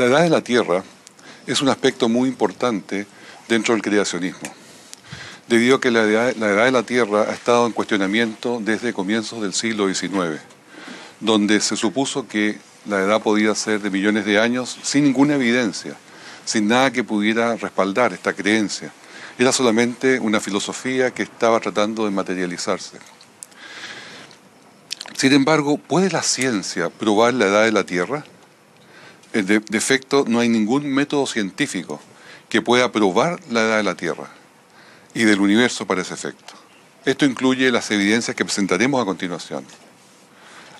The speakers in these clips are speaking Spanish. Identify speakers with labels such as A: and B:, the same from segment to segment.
A: La edad de la Tierra es un aspecto muy importante dentro del creacionismo, debido a que la edad de la Tierra ha estado en cuestionamiento desde comienzos del siglo XIX, donde se supuso que la edad podía ser de millones de años sin ninguna evidencia, sin nada que pudiera respaldar esta creencia. Era solamente una filosofía que estaba tratando de materializarse. Sin embargo, ¿puede la ciencia probar la edad de la Tierra? De efecto, no hay ningún método científico que pueda probar la edad de la Tierra y del universo para ese efecto. Esto incluye las evidencias que presentaremos a continuación.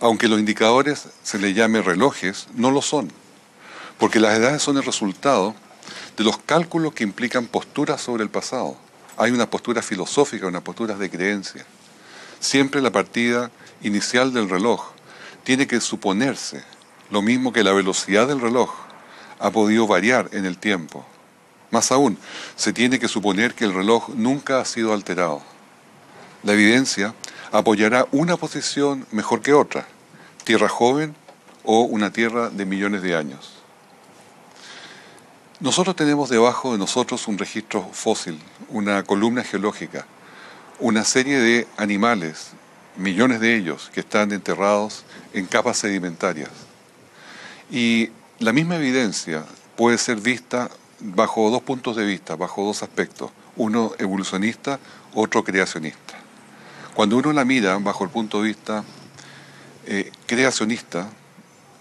A: Aunque los indicadores se les llame relojes, no lo son, porque las edades son el resultado de los cálculos que implican posturas sobre el pasado. Hay una postura filosófica, una postura de creencia. Siempre la partida inicial del reloj tiene que suponerse, lo mismo que la velocidad del reloj ha podido variar en el tiempo. Más aún, se tiene que suponer que el reloj nunca ha sido alterado. La evidencia apoyará una posición mejor que otra, tierra joven o una tierra de millones de años. Nosotros tenemos debajo de nosotros un registro fósil, una columna geológica, una serie de animales, millones de ellos, que están enterrados en capas sedimentarias. Y la misma evidencia puede ser vista bajo dos puntos de vista, bajo dos aspectos, uno evolucionista, otro creacionista. Cuando uno la mira bajo el punto de vista creacionista,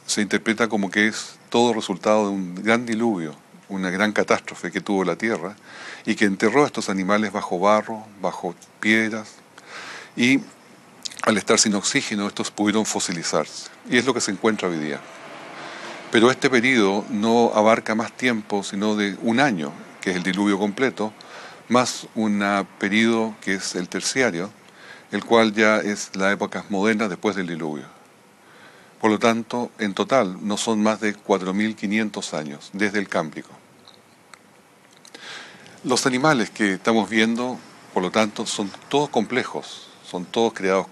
A: se interpreta como que es todo resultado de un gran diluvio, una gran catástrofe que tuvo la Tierra y que enterró a estos animales bajo barro, bajo piedras, y al estar sin oxígeno estos pudieron fosilizarse. Y es lo que se encuentra hoy día. Pero este periodo no abarca más tiempo sino de un año, que es el diluvio completo, más un periodo que es el terciario, el cual ya es la época moderna después del diluvio. Por lo tanto, en total no son más de 4.500 años desde el Cámbrico. Los animales que estamos viendo, por lo tanto, son todos complejos, son todos creados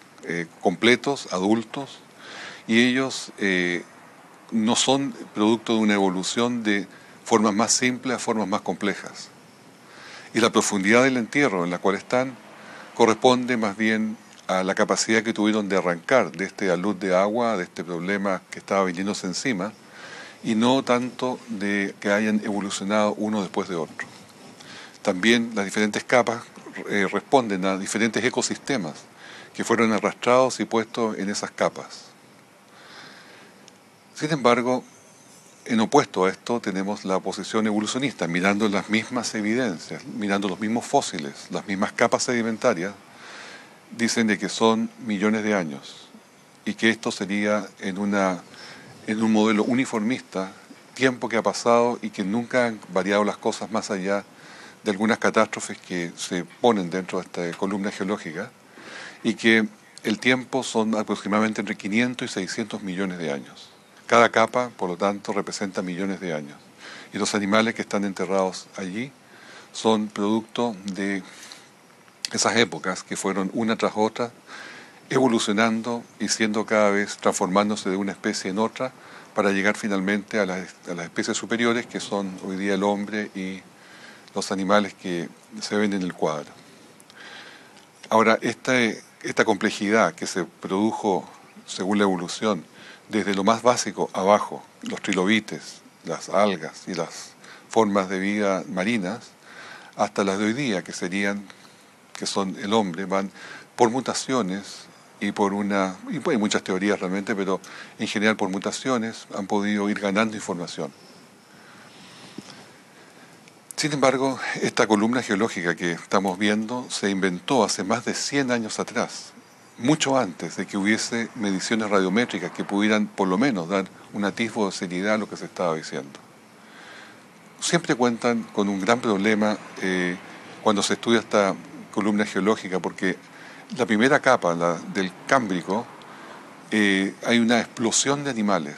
A: completos, adultos, y ellos no son producto de una evolución de formas más simples a formas más complejas. Y la profundidad del entierro en la cual están corresponde más bien a la capacidad que tuvieron de arrancar de este alud de agua, de este problema que estaba viniéndose encima, y no tanto de que hayan evolucionado uno después de otro. También las diferentes capas responden a diferentes ecosistemas que fueron arrastrados y puestos en esas capas. Sin embargo, en opuesto a esto tenemos la posición evolucionista, mirando las mismas evidencias, mirando los mismos fósiles, las mismas capas sedimentarias, dicen de que son millones de años y que esto sería en un modelo uniformista, tiempo que ha pasado y que nunca han variado las cosas más allá de algunas catástrofes que se ponen dentro de esta columna geológica y que el tiempo son aproximadamente entre 500 y 600 millones de años. Cada capa, por lo tanto, representa millones de años. Y los animales que están enterrados allí son producto de esas épocas que fueron una tras otra evolucionando y siendo cada vez transformándose de una especie en otra para llegar finalmente a las especies superiores que son hoy día el hombre y los animales que se ven en el cuadro. Ahora, esta complejidad que se produjo según la evolución desde lo más básico abajo, los trilobites, las algas y las formas de vida marinas, hasta las de hoy día, que son el hombre, van por mutaciones y hay muchas teorías realmente, pero en general por mutaciones han podido ir ganando información. Sin embargo, esta columna geológica que estamos viendo se inventó hace más de 100 años atrás, mucho antes de que hubiese mediciones radiométricas que pudieran por lo menos dar un atisbo de seriedad a lo que se estaba diciendo. Siempre cuentan con un gran problema cuando se estudia esta columna geológica, porque la primera capa, la del Cámbrico, hay una explosión de animales,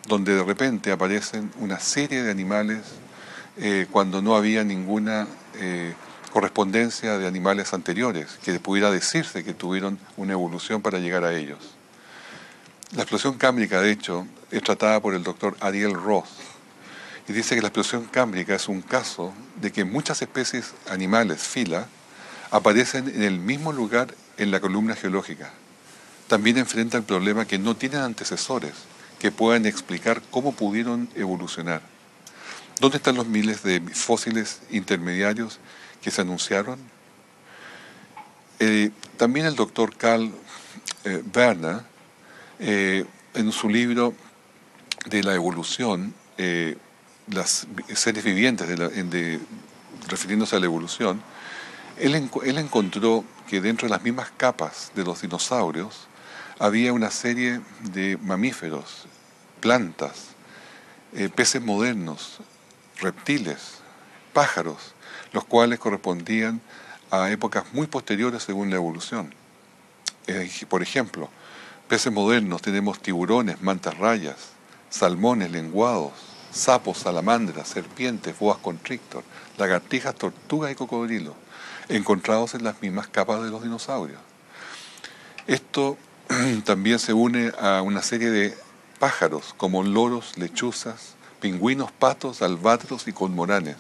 A: donde de repente aparecen una serie de animales cuando no había ninguna correspondencia de animales anteriores, que pudiera decirse que tuvieron una evolución para llegar a ellos. La explosión cámbrica, de hecho, es tratada por el doctor Ariel Roth, y dice que la explosión cámbrica es un caso de que muchas especies animales, fila, aparecen en el mismo lugar en la columna geológica. También enfrenta el problema que no tienen antecesores que puedan explicar cómo pudieron evolucionar. ¿Dónde están los miles de fósiles intermediarios que se anunciaron? También el doctor Carl Werner, en su libro de la evolución, las seres vivientes, refiriéndose a la evolución, él encontró que dentro de las mismas capas de los dinosaurios había una serie de mamíferos, plantas, peces modernos, reptiles, pájaros, los cuales correspondían a épocas muy posteriores según la evolución. Por ejemplo, peces modernos tenemos tiburones, mantarrayas, salmones, lenguados, sapos, salamandras, serpientes, boas constrictor, lagartijas, tortugas y cocodrilos, encontrados en las mismas capas de los dinosaurios. Esto también se une a una serie de pájaros como loros, lechuzas, pingüinos, patos, albatros y cormoranes,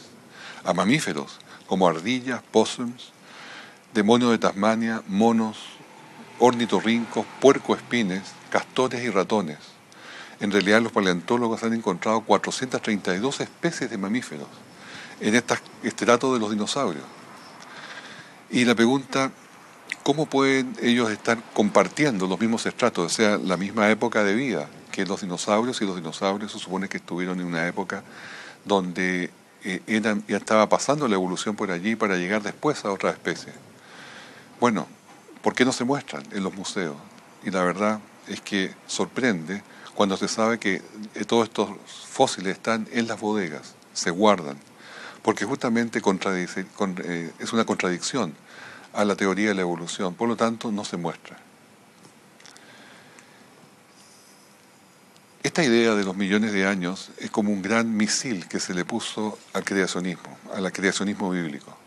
A: a mamíferos como ardillas, possums, demonio de Tasmania, monos, ornitorrincos, puercoespines, castores y ratones. En realidad los paleontólogos han encontrado 432 especies de mamíferos en este estrato de los dinosaurios. Y la pregunta, ¿cómo pueden ellos estar compartiendo los mismos estratos, o sea, la misma época de vida que los dinosaurios? Y los dinosaurios se supone que estuvieron en una época donde ya estaba pasando la evolución por allí para llegar después a otras especies. Bueno, ¿por qué no se muestran en los museos? Y la verdad es que sorprende cuando se sabe que todos estos fósiles están en las bodegas, se guardan, porque justamente es una contradicción a la teoría de la evolución, por lo tanto no se muestra. Esta idea de los millones de años es como un gran misil que se le puso al creacionismo bíblico,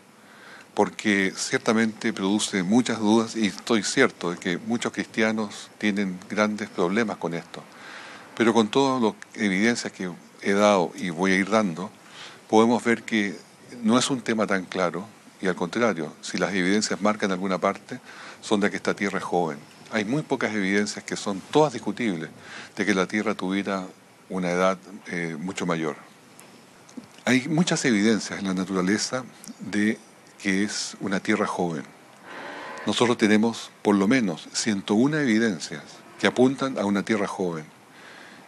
A: porque ciertamente produce muchas dudas y estoy cierto de que muchos cristianos tienen grandes problemas con esto. Pero con todas las evidencias que he dado y voy a ir dando, podemos ver que no es un tema tan claro y al contrario, si las evidencias marcan alguna parte, son de que esta Tierra es joven. Hay muy pocas evidencias que son todas discutibles de que la Tierra tuviera una edad mucho mayor. Hay muchas evidencias en la naturaleza de que es una Tierra joven. Nosotros tenemos por lo menos 101 evidencias que apuntan a una Tierra joven.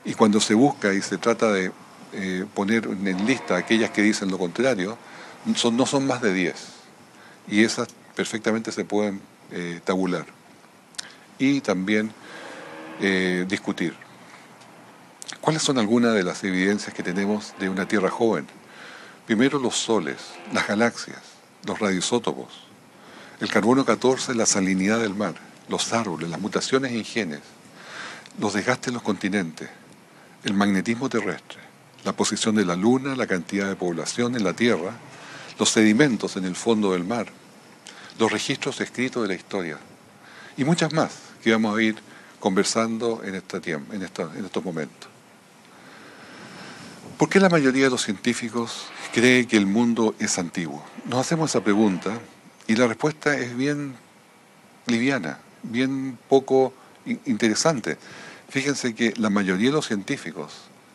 A: Y cuando se busca y se trata de poner en lista aquellas que dicen lo contrario, no son más de 10. Y esas perfectamente se pueden tabular y también discutir. ¿Cuáles son algunas de las evidencias que tenemos de una Tierra joven? Primero, los soles, las galaxias, los radioisótopos, el carbono 14, la salinidad del mar, los árboles, las mutaciones en genes, los desgastes en los continentes, el magnetismo terrestre, la posición de la Luna, la cantidad de población en la Tierra, los sedimentos en el fondo del mar, los registros escritos de la historia y muchas más que vamos a ir conversando en estos momentos. ¿Por qué la mayoría de los científicos cree que el mundo es antiguo? Nos hacemos esa pregunta y la respuesta es bien liviana, bien poco interesante. Fíjense que la mayoría de los científicos,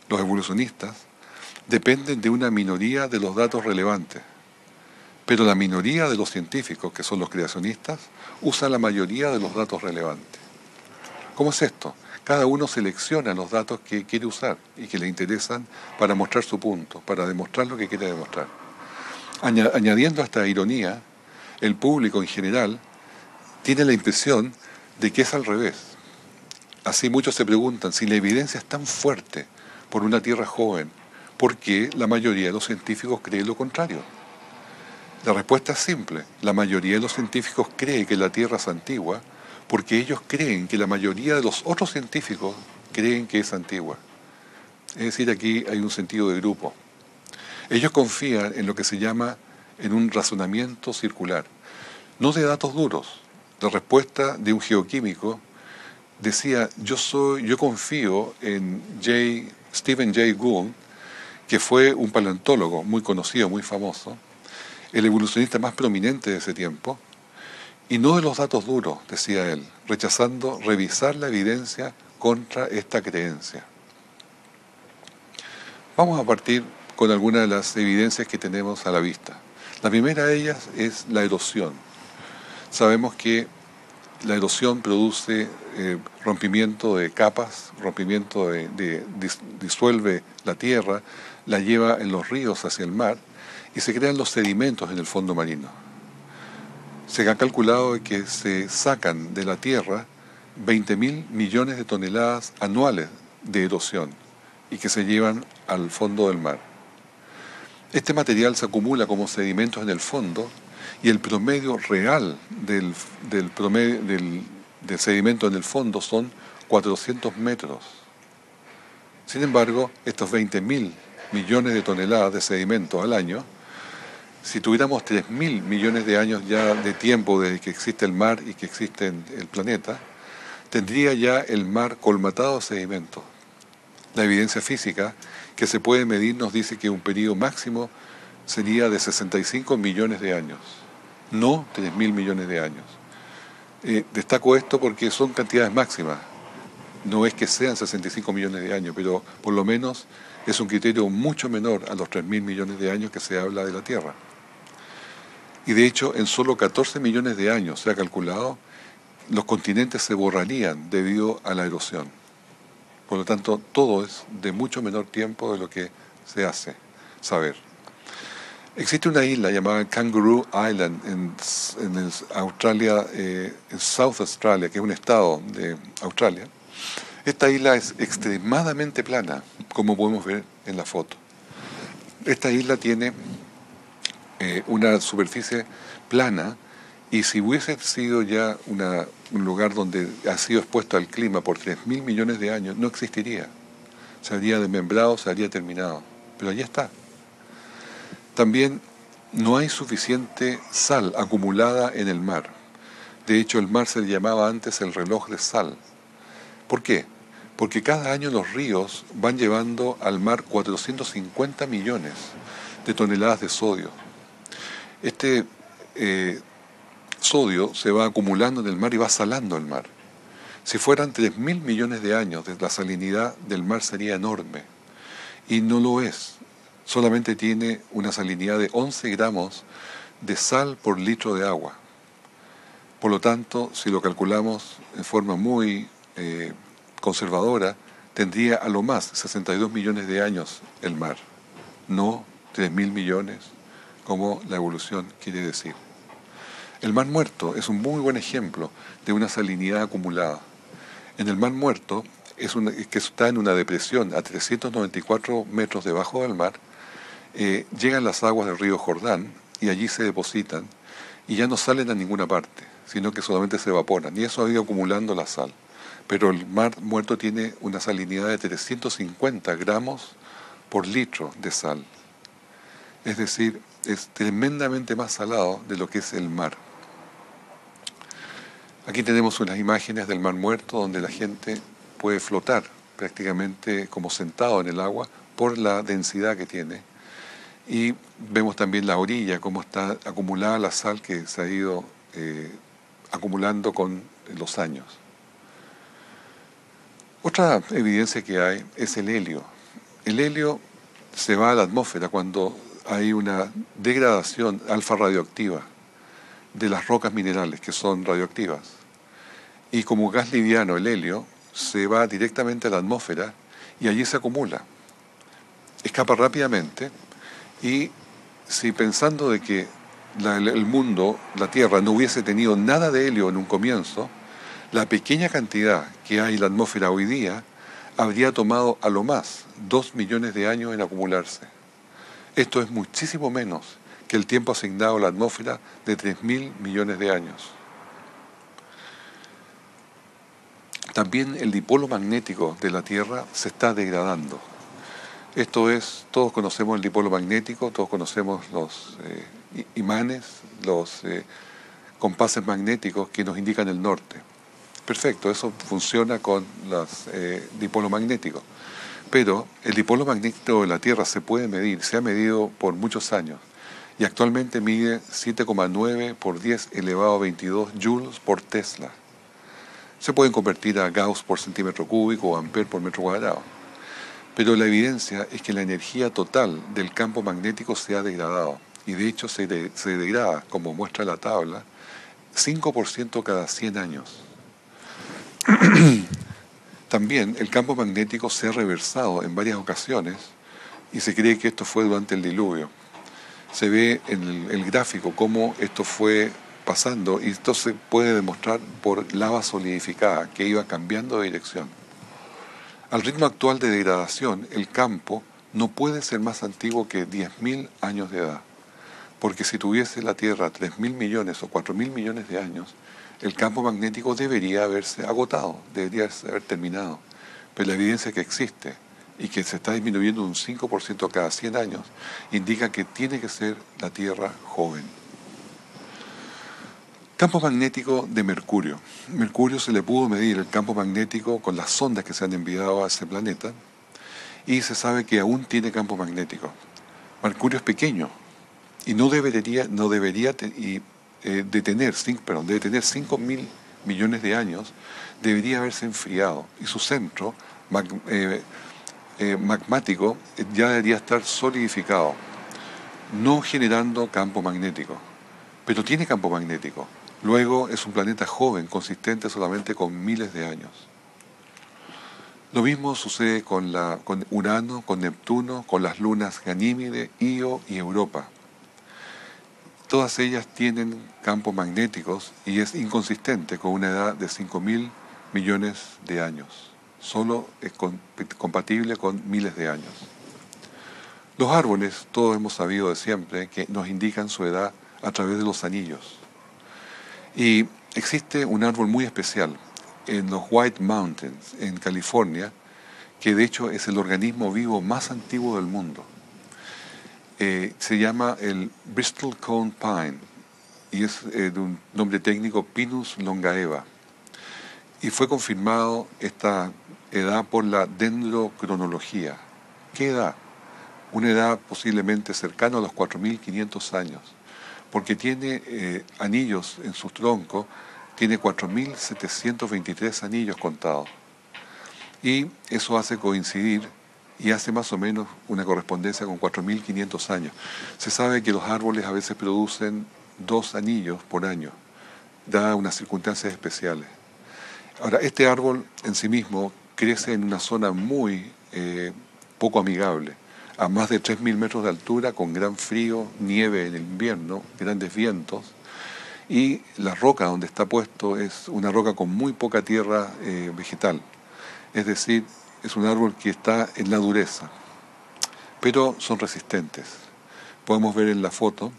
A: los evolucionistas, dependen de una minoría de los datos relevantes. Pero la minoría de los científicos, que son los creacionistas, usa la mayoría de los datos relevantes. ¿Cómo es esto? Cada uno selecciona los datos que quiere usar y que le interesan para mostrar su punto, para demostrar lo que quiere demostrar. Añadiendo a esta ironía, el público en general tiene la impresión de que es al revés. Así muchos se preguntan si la evidencia es tan fuerte por una Tierra joven, ¿por qué la mayoría de los científicos cree lo contrario? La respuesta es simple. La mayoría de los científicos cree que la Tierra es antigua porque ellos creen que la mayoría de los otros científicos creen que es antigua. Es decir, aquí hay un sentido de grupo. Ellos confían en lo que se llama en un razonamiento circular, no de datos duros. La respuesta de un geoquímico decía, yo confío en Stephen Jay Gould, que fue un paleontólogo muy conocido, muy famoso, el evolucionista más prominente de ese tiempo, y no de los datos duros, decía él, rechazando revisar la evidencia contra esta creencia. Vamos a partir con algunas de las evidencias que tenemos a la vista. La primera de ellas es la erosión. Sabemos que la erosión produce rompimiento de capas, disuelve la tierra, la lleva en los ríos hacia el mar y se crean los sedimentos en el fondo marino. Se ha calculado que se sacan de la tierra 20.000 millones de toneladas anuales de erosión y que se llevan al fondo del mar. Este material se acumula como sedimentos en el fondo y el promedio real del sedimento en el fondo son 400 metros. Sin embargo, estos 20.000 millones de toneladas de sedimentos al año, si tuviéramos 3.000 millones de años ya de tiempo desde que existe el mar y que existe el planeta, tendría ya el mar colmatado de sedimentos. La evidencia física que se puede medir nos dice que un periodo máximo sería de 65 millones de años, no 3.000 millones de años. Destaco esto porque son cantidades máximas. No es que sean 65 millones de años, pero por lo menos es un criterio mucho menor a los 3.000 millones de años que se habla de la Tierra. Y de hecho, en solo 14 millones de años se ha calculado, los continentes se borrarían debido a la erosión. Por lo tanto, todo es de mucho menor tiempo de lo que se hace saber. Existe una isla llamada Kangaroo Island en Australia, en South Australia, que es un estado de Australia. Esta isla es extremadamente plana, como podemos ver en la foto. Esta isla tiene una superficie plana y si hubiese sido ya un lugar donde ha sido expuesto al clima por 3.000 millones de años, no existiría. Se habría desmembrado, se habría terminado. Pero allí está. También no hay suficiente sal acumulada en el mar. De hecho, el mar se le llamaba antes el reloj de sal. ¿Por qué? Porque cada año los ríos van llevando al mar 450 millones de toneladas de sodio. Este sodio se va acumulando en el mar y va salando el mar. Si fueran 3.000 millones de años, la salinidad del mar sería enorme. Y no lo es. Solamente tiene una salinidad de 11 gramos de sal por litro de agua. Por lo tanto, si lo calculamos en forma muy conservadora, tendría a lo más 62 millones de años el mar, no 3.000 millones, como la evolución quiere decir. El Mar Muerto es un muy buen ejemplo de una salinidad acumulada. En el Mar Muerto, que está en una depresión a 394 metros debajo del mar, llegan las aguas del río Jordán y allí se depositan y ya no salen a ninguna parte, sino que solamente se evaporan. Y eso ha ido acumulando la sal. Pero el Mar Muerto tiene una salinidad de 350 gramos por litro de sal. Es decir, es tremendamente más salado de lo que es el mar. Aquí tenemos unas imágenes del Mar Muerto donde la gente puede flotar prácticamente como sentado en el agua por la densidad que tiene. Y vemos también la orilla, cómo está acumulada la sal que se ha ido acumulando con los años. Otra evidencia que hay es el helio. El helio se va a la atmósfera cuando hay una degradación alfa radioactiva de las rocas minerales que son radioactivas. Y como gas liviano, el helio se va directamente a la atmósfera y allí se acumula. Escapa rápidamente y si pensando de que el mundo, la Tierra, no hubiese tenido nada de helio en un comienzo, la pequeña cantidad que hay en la atmósfera hoy día habría tomado a lo más 2 millones de años en acumularse. Esto es muchísimo menos que el tiempo asignado a la atmósfera de 3.000 millones de años. También el dipolo magnético de la Tierra se está degradando. Esto es, todos conocemos el dipolo magnético, todos conocemos los imanes, los compases magnéticos que nos indican el norte. Perfecto, eso funciona con los dipolos magnéticos. Pero el dipolo magnético de la Tierra se puede medir, se ha medido por muchos años, y actualmente mide 7,9 por 10 elevado a 22 joules por Tesla. Se pueden convertir a Gauss por centímetro cúbico o Ampere por metro cuadrado. Pero la evidencia es que la energía total del campo magnético se ha degradado, y de hecho se degrada, como muestra la tabla, 5% cada 100 años. También el campo magnético se ha reversado en varias ocasiones y se cree que esto fue durante el diluvio. Se ve en el gráfico cómo esto fue pasando y esto se puede demostrar por lava solidificada que iba cambiando de dirección. Al ritmo actual de degradación, el campo no puede ser más antiguo que 10.000 años de edad, porque si tuviese la Tierra 3.000 millones o 4.000 millones de años, el campo magnético debería haberse agotado, debería haber terminado. Pero la evidencia que existe y que se está disminuyendo un 5% cada 100 años indica que tiene que ser la Tierra joven. Campo magnético de Mercurio. Mercurio se le pudo medir el campo magnético con las sondas que se han enviado a ese planeta y se sabe que aún tiene campo magnético. Mercurio es pequeño y debe tener 5.000 millones de años, debería haberse enfriado y su centro magmático ya debería estar solidificado, no generando campo magnético, pero tiene campo magnético. Luego es un planeta joven, consistente solamente con miles de años. Lo mismo sucede con Urano, con Neptuno, con las lunas Ganímede, Io y Europa. Todas ellas tienen campos magnéticos y es inconsistente con una edad de 5.000 millones de años. Solo es compatible con miles de años. Los árboles, todos hemos sabido de siempre, que nos indican su edad a través de los anillos. Y existe un árbol muy especial en los White Mountains, en California, que de hecho es el organismo vivo más antiguo del mundo. Se llama el Bristol Cone Pine y es de un nombre técnico Pinus longaeva. Y fue confirmado esta edad por la dendrocronología. ¿Qué edad? Una edad posiblemente cercana a los 4.500 años, porque tiene anillos en su tronco, tiene 4.723 anillos contados. Y eso hace coincidir y hace más o menos una correspondencia con 4.500 años. Se sabe que los árboles a veces producen 2 anillos por año, dadas unas circunstancias especiales. Ahora, este árbol en sí mismo crece en una zona muy poco amigable, a más de 3.000 metros de altura, con gran frío, nieve en el invierno, grandes vientos, y la roca donde está puesto es una roca con muy poca tierra vegetal, es decir, es un árbol que está en la dureza, pero son resistentes. Podemos ver en la foto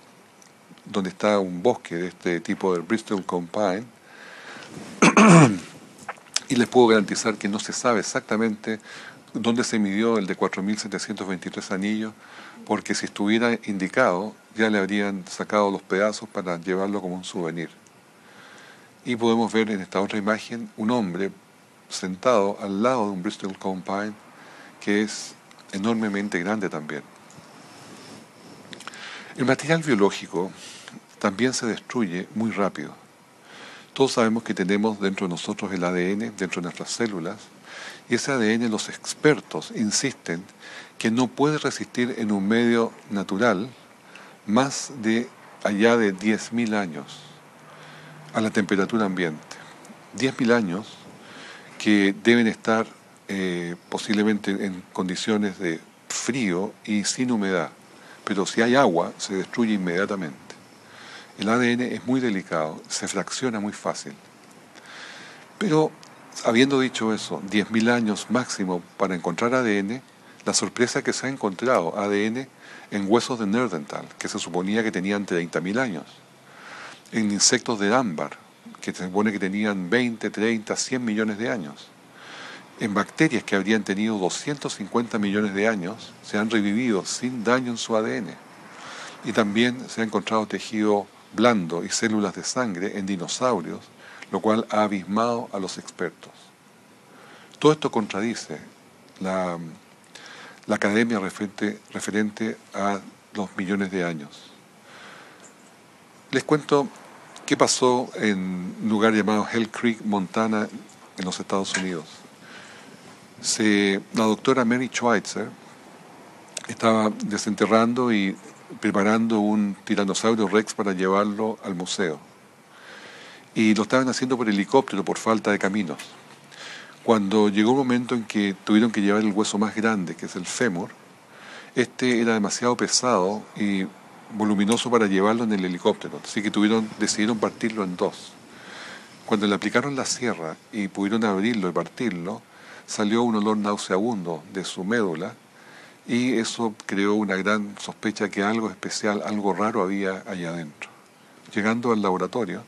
A: donde está un bosque de este tipo del Bristol Cone Pine y les puedo garantizar que no se sabe exactamente dónde se midió el de 4.723 anillos, porque si estuviera indicado ya le habrían sacado los pedazos para llevarlo como un souvenir. Y podemos ver en esta otra imagen un hombre sentado al lado de un Bristol Cone Pine que es enormemente grande también. El material biológico también se destruye muy rápido. Todos sabemos que tenemos dentro de nosotros el ADN, dentro de nuestras células, y ese ADN los expertos insisten que no puede resistir en un medio natural más de allá de 10.000 años a la temperatura ambiente. 10.000 años que deben estar posiblemente en condiciones de frío y sin humedad, pero si hay agua se destruye inmediatamente. El ADN es muy delicado, se fracciona muy fácil. Pero habiendo dicho eso, 10.000 años máximo para encontrar ADN, la sorpresa es que se ha encontrado ADN en huesos de Neandertal, que se suponía que tenían 30.000 años, en insectos de ámbar, que se supone que tenían 20, 30, 100 millones de años. En bacterias que habrían tenido 250 millones de años, se han revivido sin daño en su ADN. Y también se ha encontrado tejido blando y células de sangre en dinosaurios, lo cual ha abismado a los expertos. Todo esto contradice la academia referente a los millones de años. Les cuento qué pasó en un lugar llamado Hell Creek, Montana, en los Estados Unidos. La doctora Mary Schweitzer estaba desenterrando y preparando un tiranosaurio rex para llevarlo al museo. Y lo estaban haciendo por helicóptero por falta de caminos. Cuando llegó un momento en que tuvieron que llevar el hueso más grande, que es el fémur, este era demasiado pesado y voluminoso para llevarlo en el helicóptero, así que decidieron partirlo en dos. Cuando le aplicaron la sierra y pudieron abrirlo y partirlo, salió un olor nauseabundo de su médula y eso creó una gran sospecha que algo especial, algo raro había allá adentro. Llegando al laboratorio,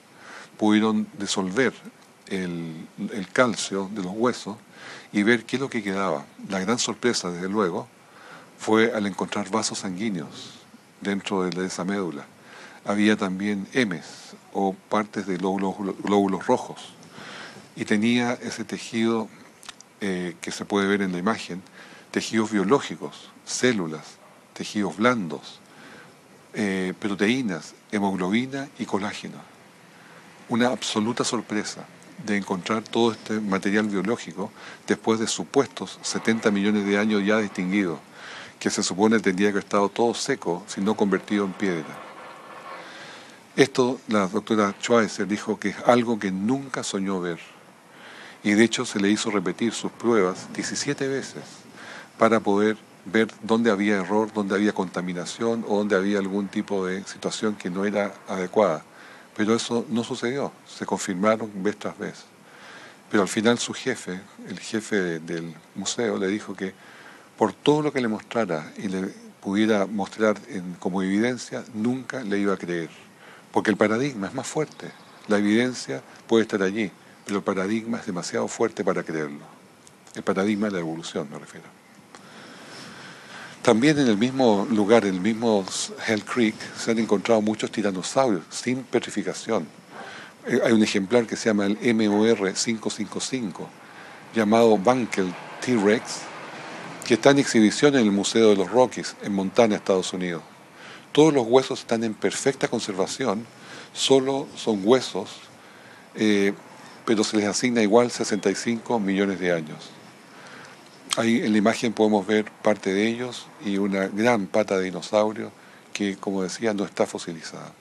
A: pudieron disolver el calcio de los huesos y ver qué es lo que quedaba. La gran sorpresa, desde luego, fue al encontrar vasos sanguíneos dentro de esa médula. Había también hemes o partes de glóbulos rojos y tenía ese tejido que se puede ver en la imagen, tejidos biológicos, células, tejidos blandos, proteínas, hemoglobina y colágeno. Una absoluta sorpresa de encontrar todo este material biológico después de supuestos 70 millones de años ya distinguidos, que se supone tendría que haber estado todo seco, si no convertido en piedra. Esto la doctora Schweitzer dijo que es algo que nunca soñó ver. Y de hecho se le hizo repetir sus pruebas 17 veces para poder ver dónde había error, dónde había contaminación o dónde había algún tipo de situación que no era adecuada. Pero eso no sucedió, se confirmaron vez tras vez. Pero al final su jefe, el jefe del museo, le dijo que por todo lo que le mostrara y le pudiera mostrar como evidencia, nunca le iba a creer. Porque el paradigma es más fuerte. La evidencia puede estar allí, pero el paradigma es demasiado fuerte para creerlo. El paradigma de la evolución, me refiero. También en el mismo lugar, en el mismo Hell Creek, se han encontrado muchos tiranosaurios sin petrificación. Hay un ejemplar que se llama el MOR 555, llamado Bankel T-Rex, que está en exhibición en el Museo de los Rockies, en Montana, Estados Unidos. Todos los huesos están en perfecta conservación, solo son huesos, pero se les asigna igual 65 millones de años. Ahí en la imagen podemos ver parte de ellos y una gran pata de dinosaurio que, como decía, no está fosilizada.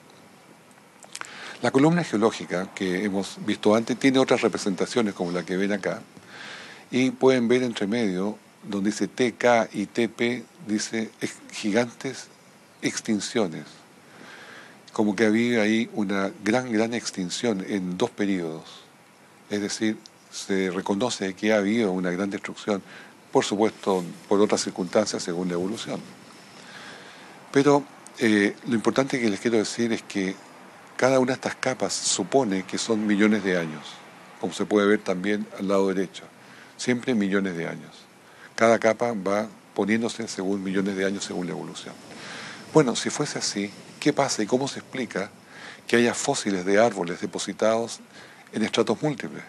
A: La columna geológica que hemos visto antes tiene otras representaciones como la que ven acá y pueden ver entre medio donde dice TK y TP, dice gigantes extinciones, como que había ahí una gran extinción en dos periodos, es decir, se reconoce que ha habido una gran destrucción, por supuesto por otras circunstancias según la evolución. Pero lo importante que les quiero decir es que cada una de estas capas supone que son millones de años, como se puede ver también al lado derecho, siempre millones de años. Cada capa va poniéndose según millones de años según la evolución. Bueno, si fuese así, ¿qué pasa y cómo se explica que haya fósiles de árboles depositados en estratos múltiples,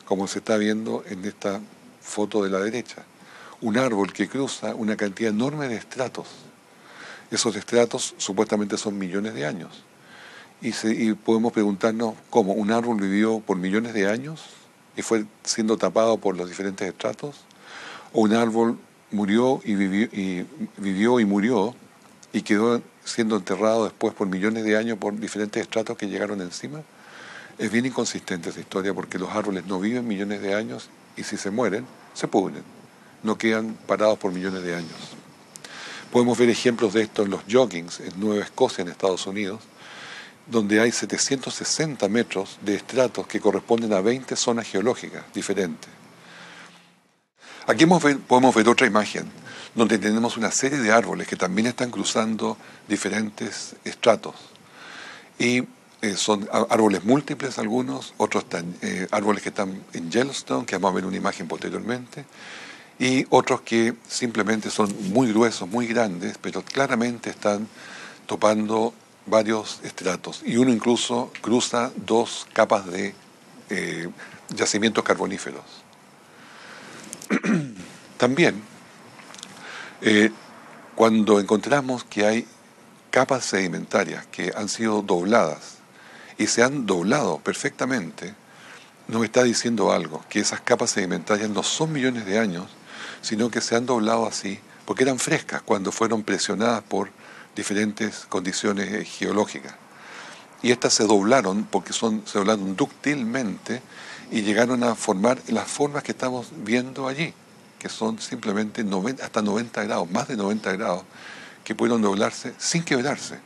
A: como se está viendo en esta foto de la derecha? Un árbol que cruza una cantidad enorme de estratos. Esos estratos supuestamente son millones de años. Y podemos preguntarnos cómo un árbol vivió por millones de años y fue siendo tapado por los diferentes estratos, o un árbol murió y vivió y murió y quedó siendo enterrado después por millones de años por diferentes estratos que llegaron encima. Es bien inconsistente esa historia porque los árboles no viven millones de años y si se mueren, se pudren, no quedan parados por millones de años. Podemos ver ejemplos de esto en los joggings en Nueva Escocia, en Estados Unidos, donde hay 760 metros de estratos que corresponden a 20 zonas geológicas diferentes. Aquí podemos ver otra imagen, donde tenemos una serie de árboles que también están cruzando diferentes estratos. Y son árboles múltiples algunos, otros árboles que están en Yellowstone, que vamos a ver una imagen posteriormente, y otros que simplemente son muy gruesos, muy grandes, pero claramente están topando varios estratos. Y uno incluso cruza dos capas de yacimientos carboníferos. También Eh, Cuando encontramos que hay capas sedimentarias que han sido dobladas y se han doblado perfectamente, nos está diciendo algo, que esas capas sedimentarias no son millones de años, sino que se han doblado así porque eran frescas cuando fueron presionadas por diferentes condiciones geológicas. Y estas se doblaron porque se doblaron dúctilmente y llegaron a formar las formas que estamos viendo allí, que son simplemente hasta 90 grados, más de 90 grados, que pudieron doblarse sin quebrarse.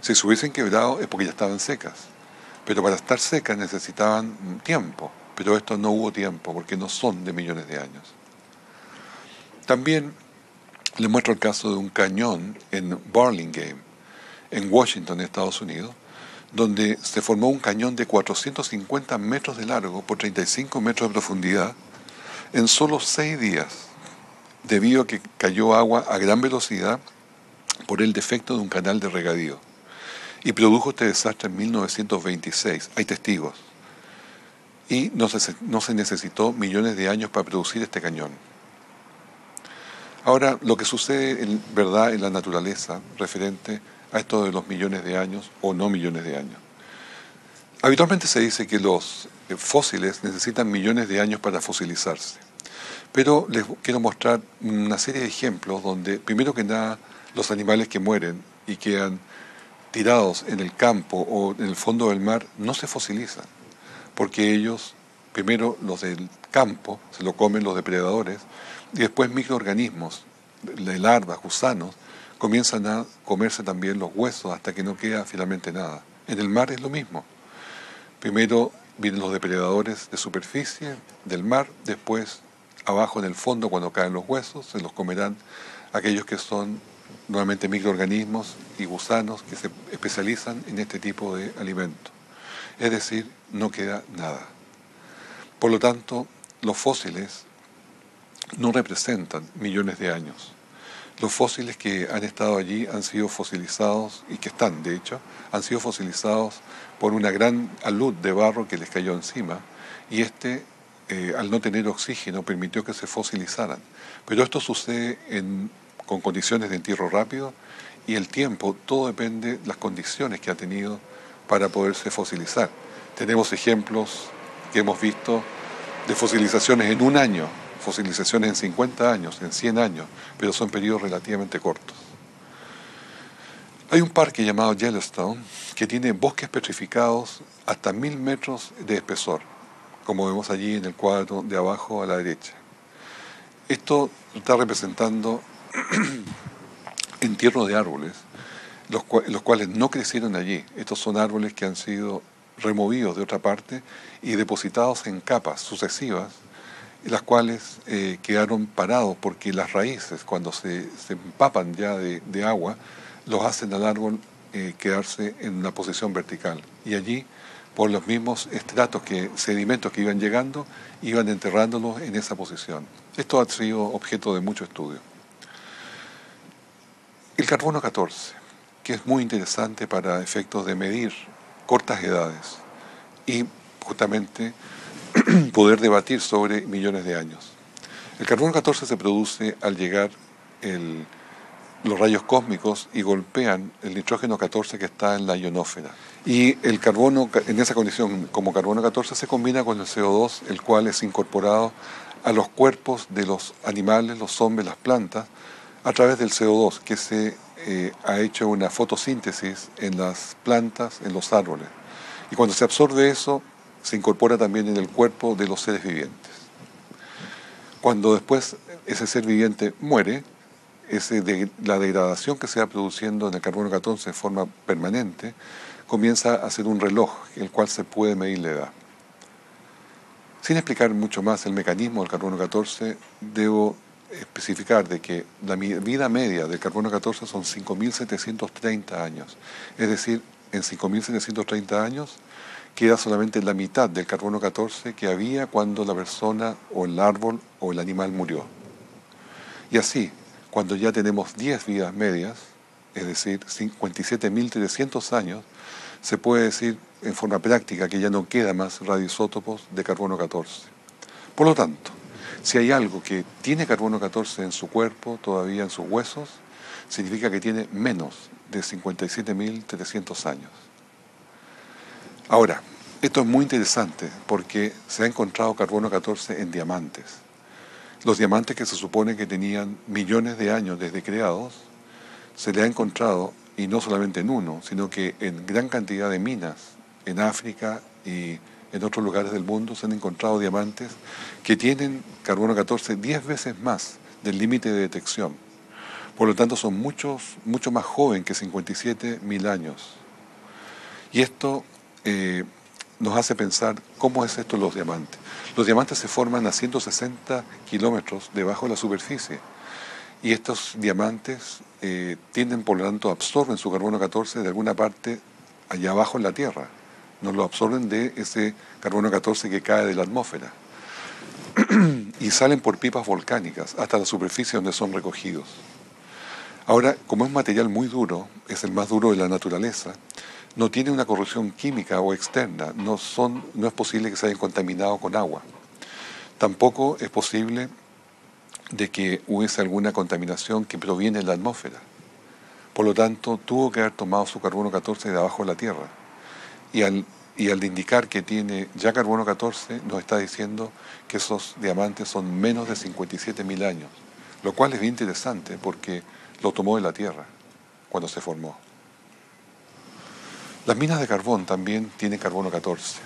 A: Si se hubiesen quebrado es porque ya estaban secas, pero para estar secas necesitaban tiempo, pero esto no hubo tiempo porque no son de millones de años. También les muestro el caso de un cañón en Burlingame, en Washington, Estados Unidos, donde se formó un cañón de 450 metros de largo por 35 metros de profundidad en solo 6 días, debido a que cayó agua a gran velocidad por el defecto de un canal de regadío. Y produjo este desastre en 1926. Hay testigos. Y no se necesitó millones de años para producir este cañón. Ahora, lo que sucede en verdad en la naturaleza referente a esto de los millones de años o no millones de años. Habitualmente se dice que los fósiles necesitan millones de años para fosilizarse. Pero les quiero mostrar una serie de ejemplos donde, primero que nada, los animales que mueren y quedan tirados en el campo o en el fondo del mar no se fosilizan, porque ellos, primero los del campo, se lo comen los depredadores, y después microorganismos, de larvas, gusanos, comienzan a comerse también los huesos hasta que no queda finalmente nada. En el mar es lo mismo. Primero vienen los depredadores de superficie, del mar, después abajo en el fondo cuando caen los huesos, se los comerán aquellos que son nuevamente microorganismos y gusanos que se especializan en este tipo de alimentos. Es decir, no queda nada. Por lo tanto, los fósiles no representan millones de años. Los fósiles que han estado allí han sido fosilizados, y que están, de hecho, han sido fosilizados por una gran alud de barro que les cayó encima, y al no tener oxígeno, permitió que se fosilizaran. Pero esto sucede con condiciones de entierro rápido, y el tiempo, todo depende de las condiciones que ha tenido para poderse fosilizar. Tenemos ejemplos que hemos visto de fosilizaciones en un año, fosilizaciones en 50 años, en 100 años, pero son periodos relativamente cortos. Hay un parque llamado Yellowstone que tiene bosques petrificados hasta 1000 metros de espesor, como vemos allí en el cuadro de abajo a la derecha. Esto está representando entierros de árboles, los cuales no crecieron allí. Estos son árboles que han sido removidos de otra parte y depositados en capas sucesivas, las cuales quedaron parados porque las raíces, cuando se empapan ya de agua, los hacen al árbol quedarse en una posición vertical. Y allí, por los mismos sedimentos que iban llegando, iban enterrándolos en esa posición. Esto ha sido objeto de mucho estudio. El carbono 14, que es muy interesante para efectos de medir cortas edades y justamente poder debatir sobre millones de años. El carbono 14 se produce al llegar los rayos cósmicos y golpean el nitrógeno 14 que está en la ionosfera. Y el carbono, en esa condición, como carbono 14, se combina con el CO2, el cual es incorporado a los cuerpos de los animales, los hombres, las plantas, a través del CO2, que se ha hecho una fotosíntesis en las plantas, en los árboles. Y cuando se absorbe eso, se incorpora también en el cuerpo de los seres vivientes. Cuando después ese ser viviente muere, la degradación que se va produciendo en el carbono 14 de forma permanente comienza a ser un reloj, el cual se puede medir la edad. Sin explicar mucho más el mecanismo del carbono 14, debo especificar de que la vida media del carbono 14 son 5.730 años. Es decir, en 5.730 años queda solamente la mitad del carbono 14 que había cuando la persona o el árbol o el animal murió. Y así, cuando ya tenemos 10 vidas medias, es decir, 57.300 años, se puede decir en forma práctica que ya no queda más radioisótopos de carbono 14. Por lo tanto, Si hay algo que tiene carbono 14 en su cuerpo, todavía en sus huesos, significa que tiene menos de 57.300 años. Ahora, esto es muy interesante porque se ha encontrado carbono 14 en diamantes. Los diamantes que se supone que tenían millones de años desde creados, se le ha encontrado, y no solamente en uno, sino que en gran cantidad de minas en África y en otros lugares del mundo se han encontrado diamantes que tienen carbono 14 10 veces más del límite de detección. Por lo tanto, son mucho más jóvenes que 57.000 años. Y esto nos hace pensar cómo es esto los diamantes. Los diamantes se forman a 160 kilómetros debajo de la superficie. Y estos diamantes tienden, por lo tanto, absorben su carbono 14 de alguna parte allá abajo en la Tierra. No lo absorben de ese carbono 14 que cae de la atmósfera. Y salen por pipas volcánicas hasta la superficie donde son recogidos. Ahora, como es material muy duro, es el más duro de la naturaleza, no tiene una corrosión química o externa, no es posible que se hayan contaminado con agua. Tampoco es posible de que hubiese alguna contaminación que proviene de la atmósfera. Por lo tanto, tuvo que haber tomado su carbono 14 de abajo de la Tierra. Y al indicar que tiene ya carbono 14, nos está diciendo que esos diamantes son menos de 57.000 años, lo cual es bien interesante porque lo tomó de la Tierra cuando se formó. Las minas de carbón también tienen carbono 14.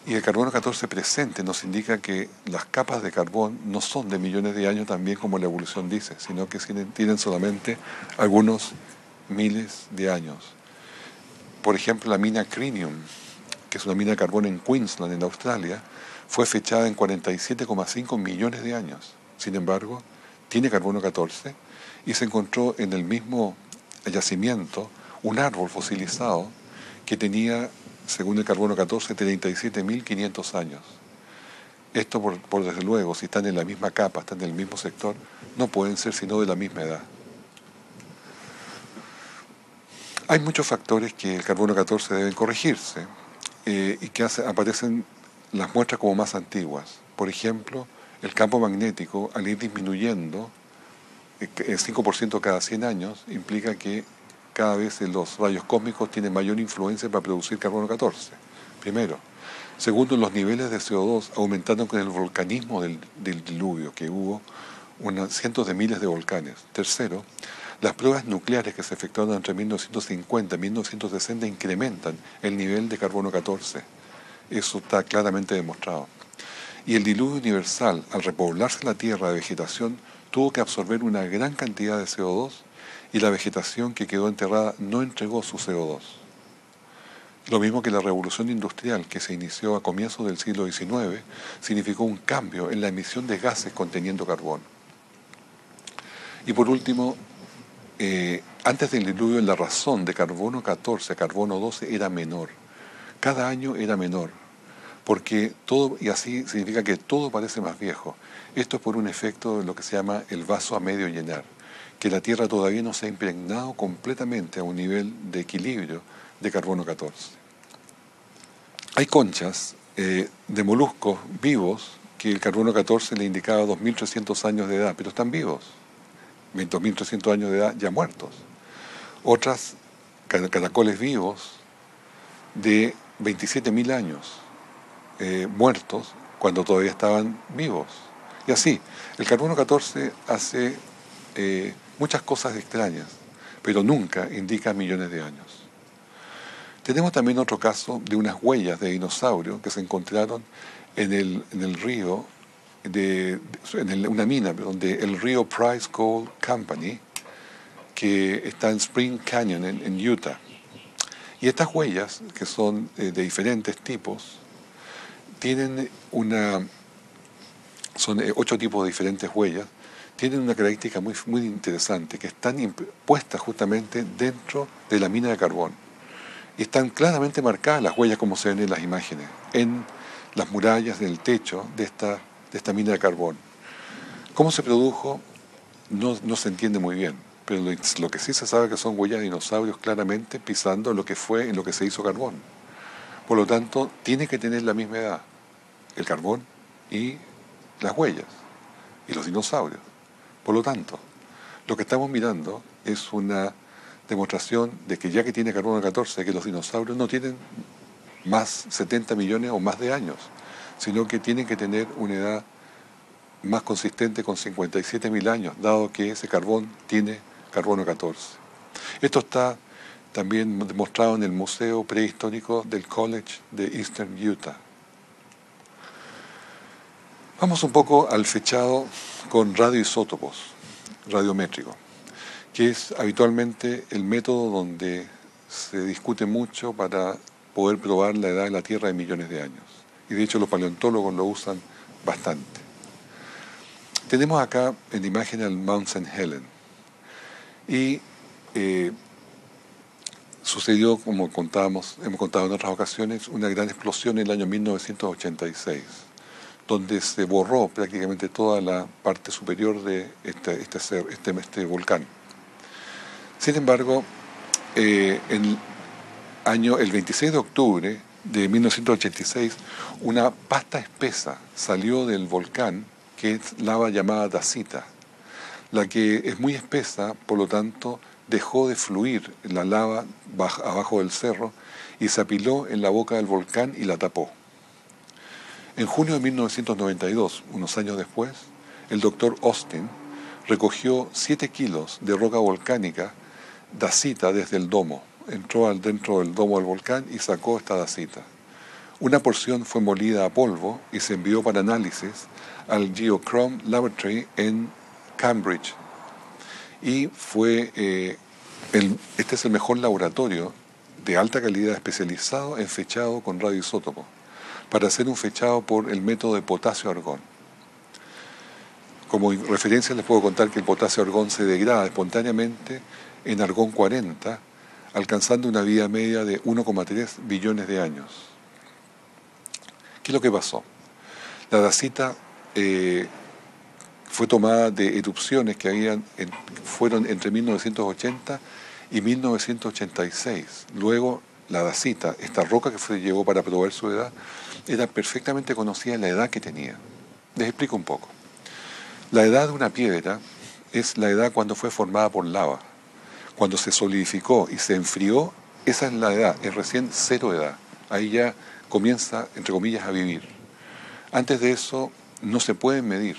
A: Y el carbono 14 presente nos indica que las capas de carbón no son de millones de años también como la evolución dice, sino que tienen solamente algunos miles de años. Por ejemplo, la mina Crinium, que es una mina de carbón en Queensland, en Australia, fue fechada en 47,5 millones de años. Sin embargo, tiene carbono 14 y se encontró en el mismo yacimiento un árbol fosilizado que tenía, según el carbono 14, 37.500 años. Esto, por desde luego, si están en la misma capa, están en el mismo sector, no pueden ser sino de la misma edad. Hay muchos factores que el carbono 14 deben corregirse y que aparecen las muestras como más antiguas. Por ejemplo, el campo magnético, al ir disminuyendo el 5% cada 100 años, implica que cada vez los rayos cósmicos tienen mayor influencia para producir carbono 14, primero. Segundo, los niveles de CO2 aumentaron con el volcanismo del diluvio, que hubo cientos de miles de volcanes. Tercero, las pruebas nucleares que se efectuaron entre 1950 y 1960 incrementan el nivel de carbono 14. Eso está claramente demostrado. Y el diluvio universal, al repoblarse la Tierra de vegetación, tuvo que absorber una gran cantidad de CO2 y la vegetación que quedó enterrada no entregó su CO2. Lo mismo que la revolución industrial que se inició a comienzos del siglo XIX significó un cambio en la emisión de gases conteniendo carbón. Y por último, antes del diluvio la razón de carbono 14 a carbono 12 era menor. Cada año era menor, porque todo, y así significa que todo parece más viejo. Esto es por un efecto de lo que se llama el vaso a medio llenar, que la Tierra todavía no se ha impregnado completamente a un nivel de equilibrio de carbono 14. Hay conchas de moluscos vivos que el carbono 14 le indicaba 2.300 años de edad, pero están vivos, 2.300 años de edad ya muertos. Otras caracoles vivos de 27.000 años muertos cuando todavía estaban vivos. Y así, el carbono 14 hace muchas cosas extrañas, pero nunca indica millones de años. Tenemos también otro caso de unas huellas de dinosaurio que se encontraron en el río, una mina, donde el río Price Coal Company, que está en Spring Canyon, en Utah. Y estas huellas, que son de diferentes tipos, son 8 tipos de diferentes huellas, tienen una característica muy, muy interesante, que están puestas justamente dentro de la mina de carbón. Y están claramente marcadas las huellas como se ven en las imágenes, en las murallas del techo de esta mina de carbón. ¿Cómo se produjo? No se entiende muy bien, pero lo que sí se sabe que son huellas de dinosaurios claramente pisando lo que fue en lo que se hizo carbón. Por lo tanto, tiene que tener la misma edad, el carbón y las huellas. y los dinosaurios. Por lo tanto, lo que estamos mirando es una demostración de que ya que tiene carbono 14, que los dinosaurios no tienen más 70 millones o más de años, sino que tienen que tener una edad más consistente con 57.000 años, dado que ese carbón tiene carbono 14. Esto está también demostrado en el Museo Prehistórico del College de Eastern Utah. Vamos un poco al fechado con radioisótopos, radiométrico, que es habitualmente el método donde se discute mucho para poder probar la edad de la Tierra de millones de años. Y de hecho los paleontólogos lo usan bastante. Tenemos acá en la imagen al Mount St. Helens. Y sucedió, como hemos contado en otras ocasiones, una gran explosión en el año 1986, donde se borró prácticamente toda la parte superior de este volcán. Sin embargo, el 26 de octubre de 1986, una pasta espesa salió del volcán, que es lava llamada dacita, la que es muy espesa, por lo tanto, dejó de fluir la lava abajo del cerro y se apiló en la boca del volcán y la tapó. En junio de 1992, unos años después, el doctor Austin recogió 7 kilos de roca volcánica dacita desde el domo. Entró dentro del domo del volcán y sacó esta dacita. Una porción fue molida a polvo y se envió para análisis al Geochrome Laboratory en Cambridge. Y este es el mejor laboratorio de alta calidad especializado en fechado con radioisótopos, para hacer un fechado por el método de potasio-argón. Como referencia les puedo contar que el potasio-argón se degrada espontáneamente en argón 40, alcanzando una vida media de 1,3 billones de años. ¿Qué es lo que pasó? La dacita fue tomada de erupciones que fueron entre 1980 y 1986. Luego, la dacita, esta roca que se llevó para probar su edad, era perfectamente conocida la edad que tenía. Les explico un poco. La edad de una piedra es la edad cuando fue formada por lava. Cuando se solidificó y se enfrió, esa es la edad, es recién cero edad. Ahí ya comienza, entre comillas, a vivir. Antes de eso no se puede medir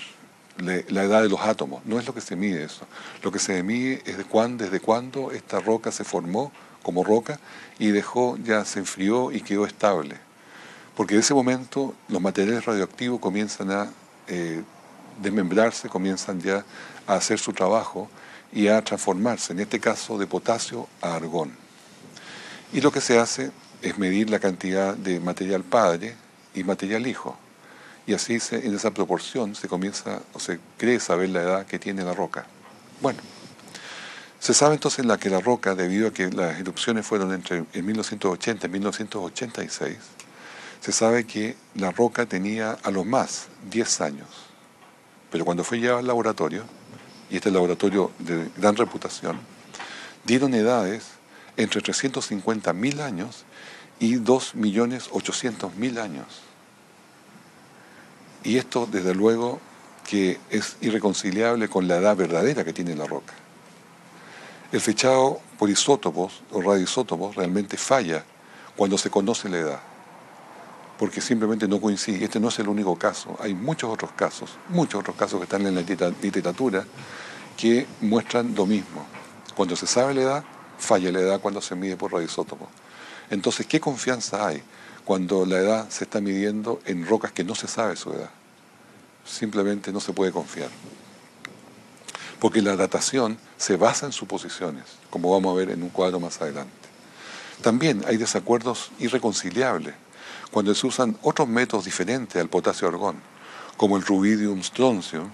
A: la edad de los átomos, no es lo que se mide eso. Lo que se mide es desde cuándo esta roca se formó como roca y se enfrió y quedó estable. Porque en ese momento los materiales radioactivos comienzan a desmembrarse, comienzan ya a hacer su trabajo y a transformarse, en este caso de potasio a argón. Y lo que se hace es medir la cantidad de material padre y material hijo. Y así en esa proporción se cree saber la edad que tiene la roca. Bueno, se sabe entonces que la roca, debido a que las erupciones fueron en 1980 y 1986, se sabe que la roca tenía a lo más 10 años. Pero cuando fue llevada al laboratorio, y este laboratorio de gran reputación, dieron edades entre 350.000 años y 2.800.000 años. Y esto, desde luego, que es irreconciliable con la edad verdadera que tiene la roca. El fechado por isótopos o radioisótopos realmente falla cuando se conoce la edad, porque simplemente no coincide. Este no es el único caso, hay muchos otros casos que están en la literatura que muestran lo mismo. Cuando se sabe la edad, falla la edad cuando se mide por radioisótopos. Entonces, ¿qué confianza hay cuando la edad se está midiendo en rocas que no se sabe su edad? Simplemente no se puede confiar. Porque la datación se basa en suposiciones, como vamos a ver en un cuadro más adelante. También hay desacuerdos irreconciliables cuando se usan otros métodos diferentes al potasio-argón, como el rubidium-strontium,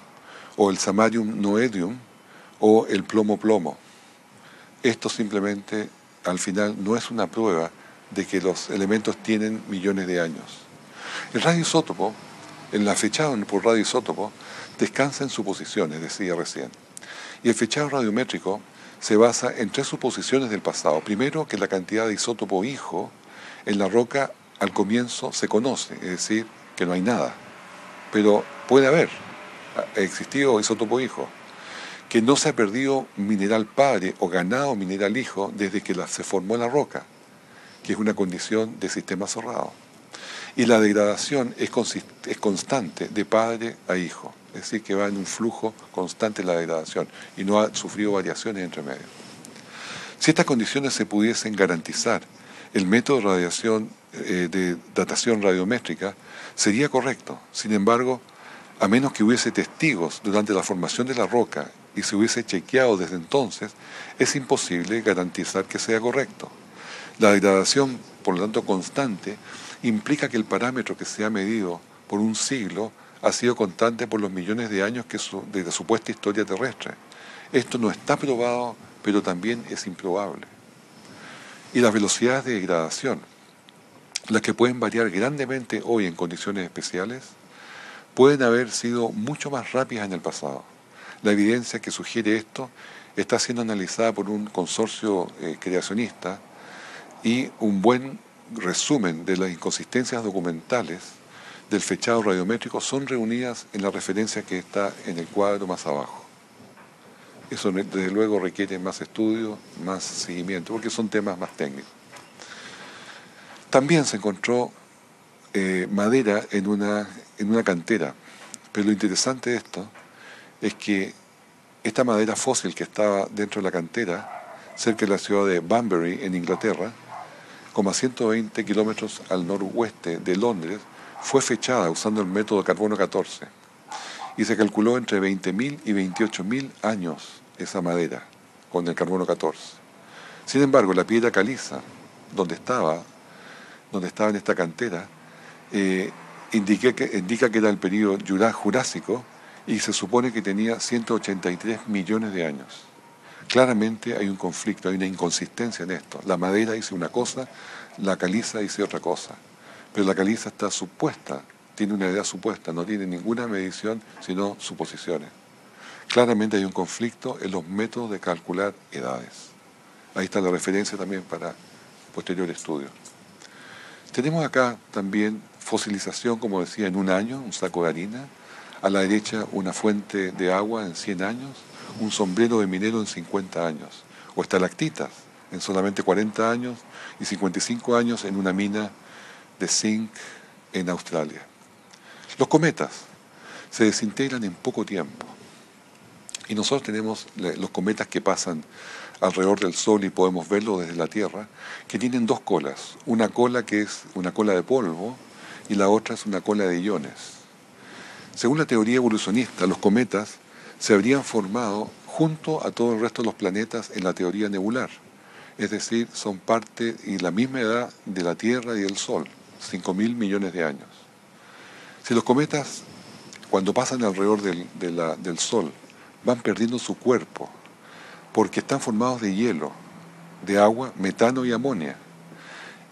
A: o el samarium-noedium, o el plomo-plomo. Esto simplemente, al final, no es una prueba de que los elementos tienen millones de años. El radioisótopo, en la fechada por radioisótopo, descansa en suposiciones, decía recién. Y el fechado radiométrico se basa en 3 suposiciones del pasado. Primero, que la cantidad de isótopo hijo en la roca al comienzo se conoce, es decir, que no hay nada. Pero puede haber. ha existido isótopo hijo, que no se ha perdido mineral padre o ganado mineral hijo desde que se formó la roca, que es una condición de sistema cerrado. Y la degradación es constante de padre a hijo, es decir, que va en un flujo constante la degradación y no ha sufrido variaciones entre medio. Si estas condiciones se pudiesen garantizar, el método de radiación, de datación radiométrica sería correcto. Sin embargo, a menos que hubiese testigos durante la formación de la roca y se hubiese chequeado desde entonces, es imposible garantizar que sea correcto. La degradación, por lo tanto, constante, implica que el parámetro que se ha medido por un siglo ha sido constante por los millones de años de la supuesta historia terrestre. Esto no está probado, pero también es improbable. Y las velocidades de degradación, las que pueden variar grandemente hoy en condiciones especiales, pueden haber sido mucho más rápidas en el pasado. La evidencia que sugiere esto está siendo analizada por un consorcio creacionista y un buen resumen de las inconsistencias documentales del fechado radiométrico son reunidas en la referencia que está en el cuadro más abajo. Eso desde luego requiere más estudio, más seguimiento, porque son temas más técnicos. También se encontró madera en una cantera, pero lo interesante de esto es que esta madera fósil que estaba dentro de la cantera, cerca de la ciudad de Banbury, en Inglaterra, como a 120 kilómetros al noroeste de Londres, fue fechada usando el método carbono 14 y se calculó entre 20.000 y 28.000 años esa madera con el carbono 14. Sin embargo, la piedra caliza, donde estaba en esta cantera, indica que era el periodo Jurásico y se supone que tenía 183 millones de años. Claramente hay un conflicto, hay una inconsistencia en esto. La madera dice una cosa, la caliza dice otra cosa. Pero la caliza está supuesta, tiene una edad supuesta, no tiene ninguna medición, sino suposiciones. Claramente hay un conflicto en los métodos de calcular edades. Ahí está la referencia también para posterior estudio. Tenemos acá también fosilización, como decía, en un año, un saco de harina. A la derecha una fuente de agua en 100 años, un sombrero de minero en 50 años. O estalactitas en solamente 40 años y 55 años en una mina de zinc en Australia. Los cometas se desintegran en poco tiempo. Y nosotros tenemos los cometas que pasan alrededor del Sol y podemos verlo desde la Tierra, que tienen dos colas. Una cola que es una cola de polvo y la otra es una cola de iones. Según la teoría evolucionista, los cometas se habrían formado junto a todo el resto de los planetas en la teoría nebular. Es decir, son parte y la misma edad de la Tierra y del Sol, 5.000 millones de años. Si los cometas, cuando pasan alrededor del Sol, van perdiendo su cuerpo, porque están formados de hielo, de agua, metano y amonia,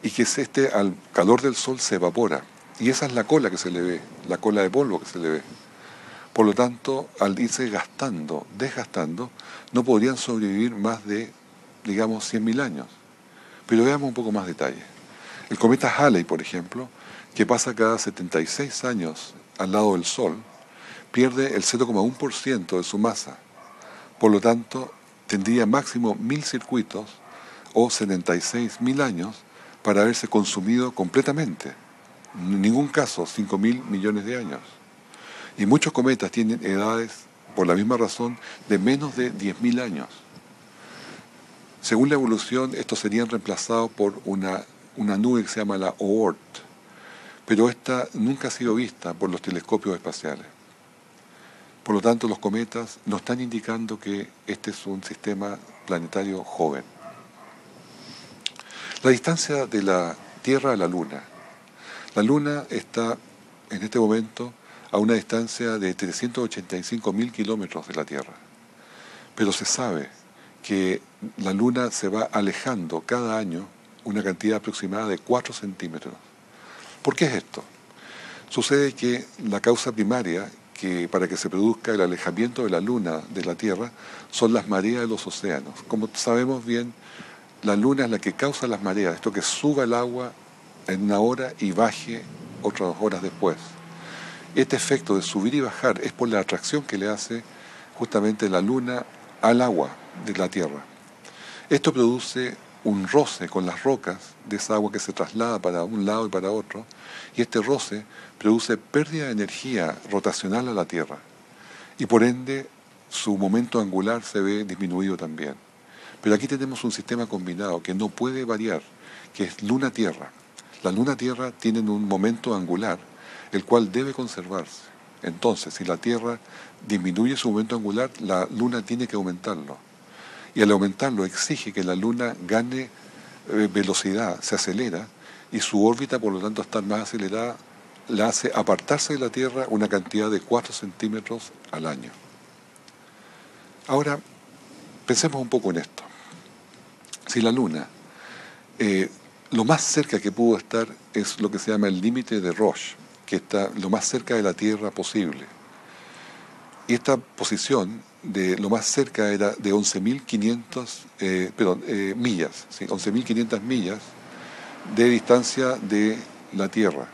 A: y que al calor del Sol se evapora. Y esa es la cola que se le ve, la cola de polvo que se le ve. Por lo tanto, al irse desgastando, no podrían sobrevivir más de, digamos, 100.000 años. Pero veamos un poco más detalle. El cometa Halley, por ejemplo, que pasa cada 76 años al lado del Sol, pierde el 0,1% de su masa. Por lo tanto, tendría máximo 1.000 circuitos o 76.000 años para haberse consumido completamente. En ningún caso 5.000 millones de años. Y muchos cometas tienen edades, por la misma razón, de menos de 10.000 años. Según la evolución, estos serían reemplazados por una nube que se llama la Oort, pero esta nunca ha sido vista por los telescopios espaciales. Por lo tanto, los cometas nos están indicando que este es un sistema planetario joven. La distancia de la Tierra a la Luna. La Luna está en este momento a una distancia de 385.000 kilómetros de la Tierra. Pero se sabe que la Luna se va alejando cada año una cantidad aproximada de 4 centímetros. ¿Por qué es esto? Sucede que la causa primaria que para que se produzca el alejamiento de la Luna de la Tierra son las mareas de los océanos. Como sabemos bien, la Luna es la que causa las mareas, esto que suba el agua en una hora y baje otras horas después. Este efecto de subir y bajar es por la atracción que le hace justamente la Luna al agua de la Tierra. Esto produce un roce con las rocas de esa agua que se traslada para un lado y para otro, y este roce produce pérdida de energía rotacional a la Tierra, y por ende su momento angular se ve disminuido también. Pero aquí tenemos un sistema combinado que no puede variar, que es Luna-Tierra. La Luna-Tierra tienen un momento angular, el cual debe conservarse. Entonces, si la Tierra disminuye su momento angular, la Luna tiene que aumentarlo. Y al aumentarlo exige que la Luna gane velocidad, se acelera, y su órbita, por lo tanto, estar más acelerada, la hace apartarse de la Tierra una cantidad de 4 centímetros al año. Ahora, pensemos un poco en esto. Si la Luna, lo más cerca que pudo estar es lo que se llama el límite de Roche, que está lo más cerca de la Tierra posible. Y esta posición de lo más cerca era de 11.500 millas, ¿sí? 11.500 millas de distancia de la Tierra.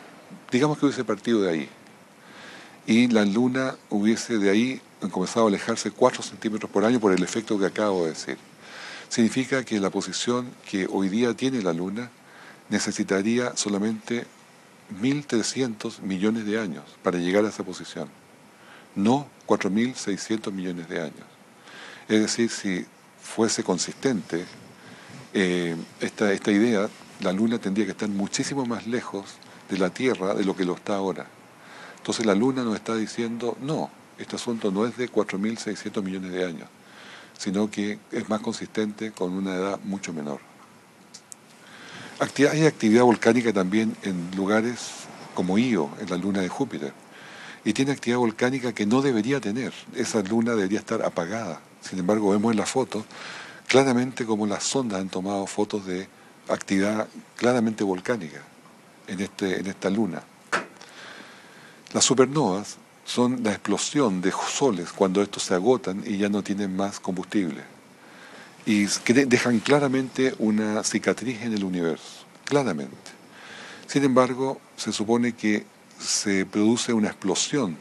A: Digamos que hubiese partido de ahí. Y la Luna hubiese de ahí comenzado a alejarse 4 centímetros por año por el efecto que acabo de decir. Significa que la posición que hoy día tiene la Luna necesitaría solamente 1.300 millones de años para llegar a esa posición, no 4.600 millones de años. Es decir, si fuese consistente esta idea, la Luna tendría que estar muchísimo más lejos de la Tierra de lo que lo está ahora. Entonces la Luna nos está diciendo, no, este asunto no es de 4.600 millones de años, sino que es más consistente con una edad mucho menor. Hay actividad volcánica también en lugares como Io, en la luna de Júpiter, y tiene actividad volcánica que no debería tener. Esa luna debería estar apagada. Sin embargo, vemos en la foto claramente como las sondas han tomado fotos de actividad claramente volcánica en esta luna. Las supernovas son la explosión de soles cuando estos se agotan y ya no tienen más combustible. Y dejan claramente una cicatriz en el universo, claramente. Sin embargo, se supone que se produce una explosión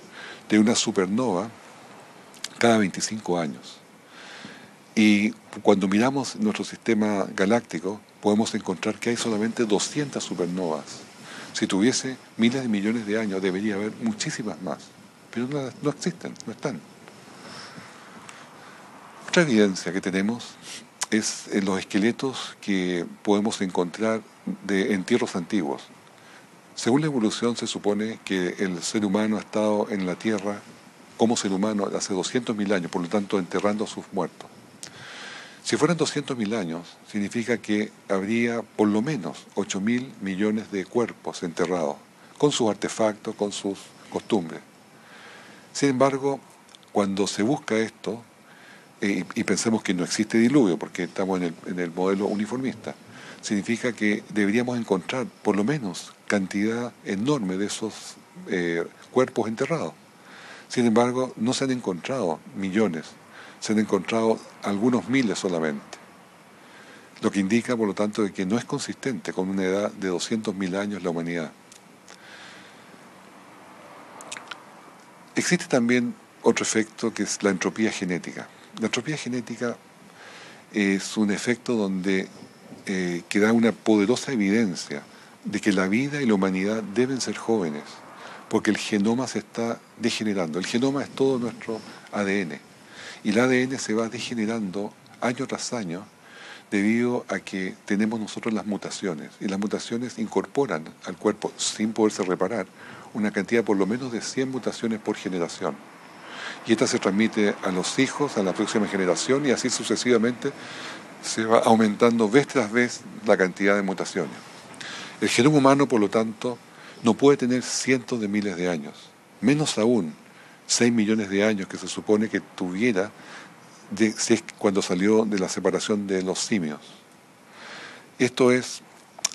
A: de una supernova cada 25 años. Y cuando miramos nuestro sistema galáctico, podemos encontrar que hay solamente 200 supernovas. Si tuviese miles de millones de años, debería haber muchísimas más. Pero no existen, no están. Otra evidencia que tenemos es en los esqueletos que podemos encontrar de entierros antiguos. Según la evolución se supone que el ser humano ha estado en la Tierra como ser humano hace 200.000 años, por lo tanto enterrando a sus muertos. Si fueran 200.000 años, significa que habría por lo menos 8.000 millones de cuerpos enterrados, con sus artefactos, con sus costumbres. Sin embargo, cuando se busca esto, y pensemos que no existe diluvio, porque estamos en el modelo uniformista, significa que deberíamos encontrar por lo menos cantidad enorme de esos cuerpos enterrados. Sin embargo, no se han encontrado millones, se han encontrado algunos miles solamente. Lo que indica, por lo tanto, de que no es consistente con una edad de 200.000 años la humanidad. Existe también otro efecto que es la entropía genética. La entropía genética es un efecto donde que da una poderosa evidencia de que la vida y la humanidad deben ser jóvenes, porque el genoma se está degenerando. El genoma es todo nuestro ADN, y el ADN se va degenerando año tras año debido a que tenemos nosotros las mutaciones, y las mutaciones incorporan al cuerpo, sin poderse reparar, una cantidad por lo menos de 100 mutaciones por generación. Y esta se transmite a los hijos, a la próxima generación, y así sucesivamente se va aumentando vez tras vez la cantidad de mutaciones. El genoma humano, por lo tanto, no puede tener cientos de miles de años, menos aún 6 millones de años que se supone que tuviera cuando salió de la separación de los simios. Esto es,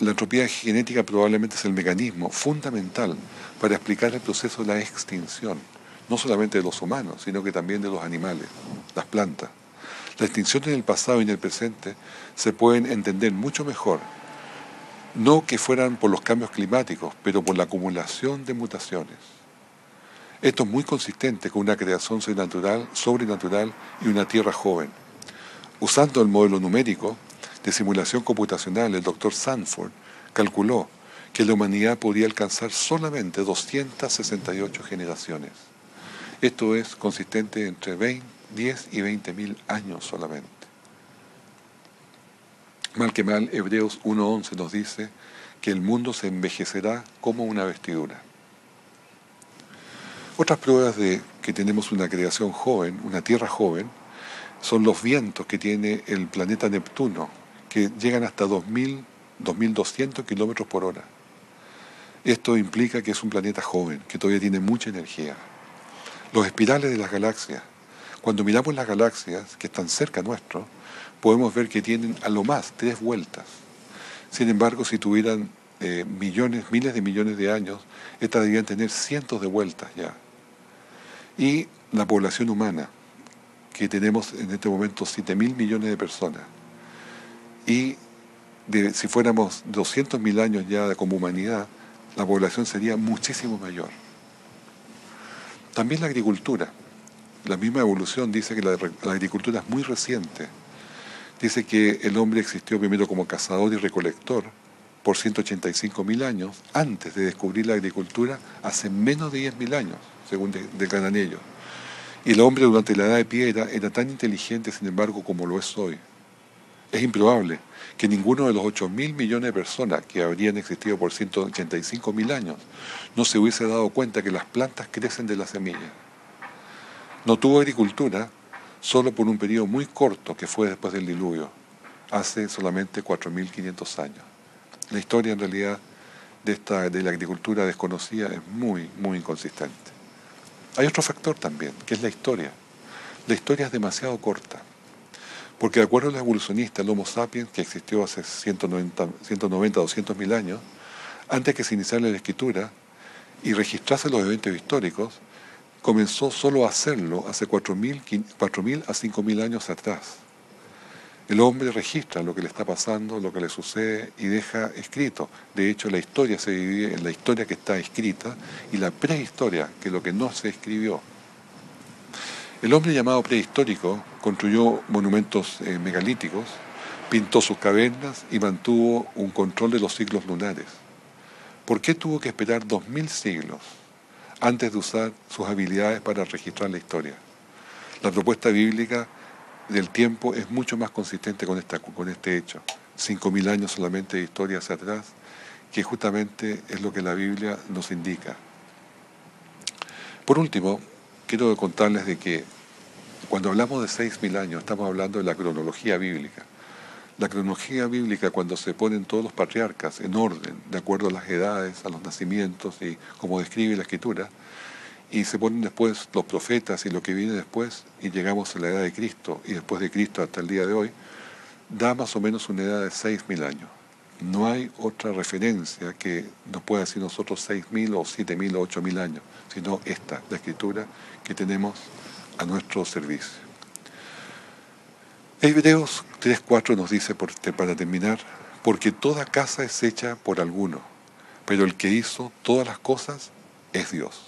A: la entropía genética probablemente es el mecanismo fundamental para explicar el proceso de la extinción, no solamente de los humanos, sino que también de los animales, las plantas. Las extinciones en el pasado y en el presente se pueden entender mucho mejor, no que fueran por los cambios climáticos, pero por la acumulación de mutaciones. Esto es muy consistente con una creación sobrenatural y una tierra joven. Usando el modelo numérico de simulación computacional, el doctor Sanford calculó que la humanidad podría alcanzar solamente 268 generaciones. Esto es consistente entre 10 y 20 mil años solamente. Mal que mal, Hebreos 1:11 nos dice que el mundo se envejecerá como una vestidura. Otras pruebas de que tenemos una creación joven, una tierra joven, son los vientos que tiene el planeta Neptuno, que llegan hasta 2.200 kilómetros por hora. Esto implica que es un planeta joven, que todavía tiene mucha energía. Los espirales de las galaxias. Cuando miramos las galaxias que están cerca nuestro, podemos ver que tienen a lo más 3 vueltas. Sin embargo, si tuvieran miles de millones de años, estas deberían tener cientos de vueltas ya. Y la población humana, que tenemos en este momento 7.000 millones de personas, y si fuéramos 200.000 años ya como humanidad, la población sería muchísimo mayor. También la agricultura. La misma evolución dice que la agricultura es muy reciente. Dice que el hombre existió primero como cazador y recolector por 185.000 años, antes de descubrir la agricultura hace menos de 10.000 años, según declaran ellos. Y el hombre durante la edad de piedra era tan inteligente, sin embargo, como lo es hoy. Es improbable que ninguno de los 8.000 millones de personas que habrían existido por 185.000 años no se hubiese dado cuenta que las plantas crecen de la semilla. No tuvo agricultura solo por un periodo muy corto que fue después del diluvio, hace solamente 4.500 años. La historia en realidad de la agricultura desconocida es muy, muy inconsistente. Hay otro factor también, que es la historia. La historia es demasiado corta. Porque de acuerdo a los evolucionistas, el Homo sapiens, que existió hace 190, 200.000 años, antes que se iniciara la escritura y registrase los eventos históricos, comenzó solo a hacerlo hace 4.000 a 5.000 años atrás. El hombre registra lo que le está pasando, lo que le sucede y deja escrito. De hecho, la historia se divide en la historia que está escrita y la prehistoria, que es lo que no se escribió. El hombre llamado prehistórico construyó monumentos megalíticos, pintó sus cavernas y mantuvo un control de los ciclos lunares. ¿Por qué tuvo que esperar 2.000 siglos antes de usar sus habilidades para registrar la historia? La propuesta bíblica del tiempo es mucho más consistente con este hecho. 5.000 años solamente de historia hacia atrás, que justamente es lo que la Biblia nos indica. Por último, quiero contarles de que cuando hablamos de 6.000 años, estamos hablando de la cronología bíblica. La cronología bíblica, cuando se ponen todos los patriarcas en orden, de acuerdo a las edades, a los nacimientos y como describe la Escritura, y se ponen después los profetas y lo que viene después, y llegamos a la edad de Cristo, y después de Cristo hasta el día de hoy, da más o menos una edad de 6.000 años. No hay otra referencia que nos pueda decir nosotros 6.000 o 7.000 o 8.000 años, sino esta, la Escritura que tenemos a nuestro servicio. Hebreos 3:4 nos dice, para terminar, porque toda casa es hecha por alguno, pero el que hizo todas las cosas es Dios.